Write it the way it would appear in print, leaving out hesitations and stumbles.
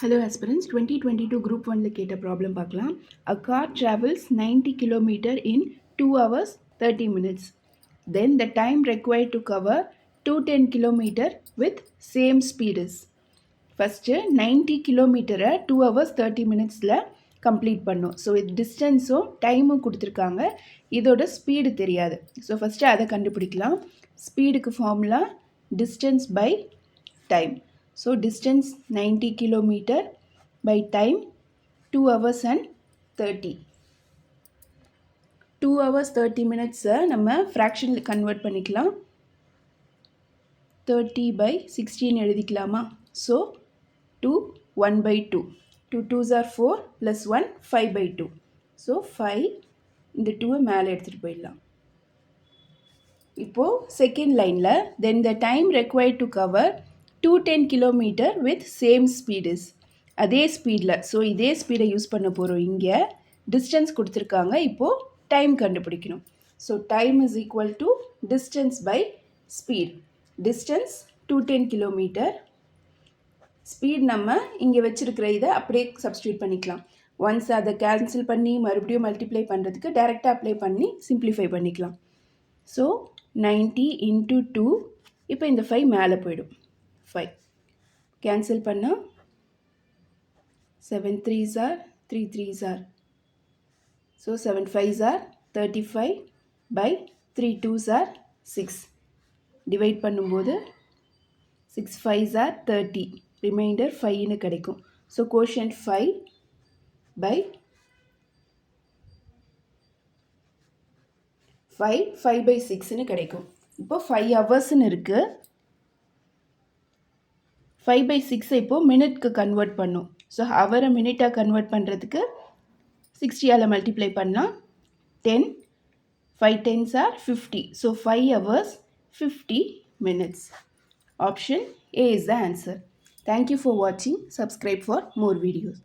Hello aspirants, 2022 Group 1 கேட்ட problem பார்க்கலாம். A car travels 90 km in 2 hours 30 minutes. Then the time required to cover 210 km with same speed is. First 90 கிலோமீட்டரை 2 hours 30 minutesல complete பண்ணும். So இது டிஸ்டன்ஸும் டைமும் கொடுத்துருக்காங்க. இதோட ஸ்பீடு தெரியாது. ஸோ ஃபஸ்ட்டு அதை கண்டுபிடிக்கலாம். ஸ்பீடுக்கு formula distance by time. So distance 90 kilometer by time 2 hours and 30. 2 hours 30 minutes நம்ம fraction convert பண்ணிக்கலாம். 30 by 16 எழுதிக்கலாமா? So 2 1 by 2. 2 2s are 4 plus 1 5 by 2. So 5 இந்த 2 மேலே எடுத்துட்டு போயிடலாம். இப்போ செகண்ட் லைனில் then the time required to cover 210 km with same speed is. அதே ஸ்பீடில், ஸோ இதே ஸ்பீடை யூஸ் பண்ண போகிறோம். இங்கே டிஸ்டன்ஸ் கொடுத்துருக்காங்க. இப்போது டைம் கண்டுபிடிக்கணும். So time is equal to distance by speed. Distance 210 km. Speed நம்ம இங்கே வச்சுருக்கிற இதை அப்படியே சப்ஸ்டியூட் பண்ணிக்கலாம். ஒன்ஸ் அதை கேன்சல் பண்ணி மறுபடியும் மல்டிப்ளை பண்ணுறதுக்கு டைரெக்டாக அப்ளை பண்ணி சிம்ப்ளிஃபை பண்ணிக்கலாம். ஸோ 90 into 2, இப்போ இந்த 5 மேலே போயிடும். 5 கேன்சல் பண்ணால் 7 3s are 3 3s are. So 7 5s are 35 by 3 2s are 6. Divide பண்ணும்போது 6 5s are 30. ரிமைண்டர் 5ன்னு கிடைக்கும். ஸோ கோஷன்ட் 5 by 5 by 6ன்னு கிடைக்கும். இப்போ 5 ஹவர்ஸ்ன்னு இருக்குது. 5 by 6 இப்போது மினிட்க்கு கன்வெர்ட் பண்ணும். ஸோ ஹவரை மினிட்டாக கன்வெர்ட் பண்ணுறதுக்கு 60ஆல் மல்டிப்ளை பண்ணால் 10 5 10s are 50. So 5 hours 50 minutes. Option A is the answer. Thank you for watching. Subscribe for more videos.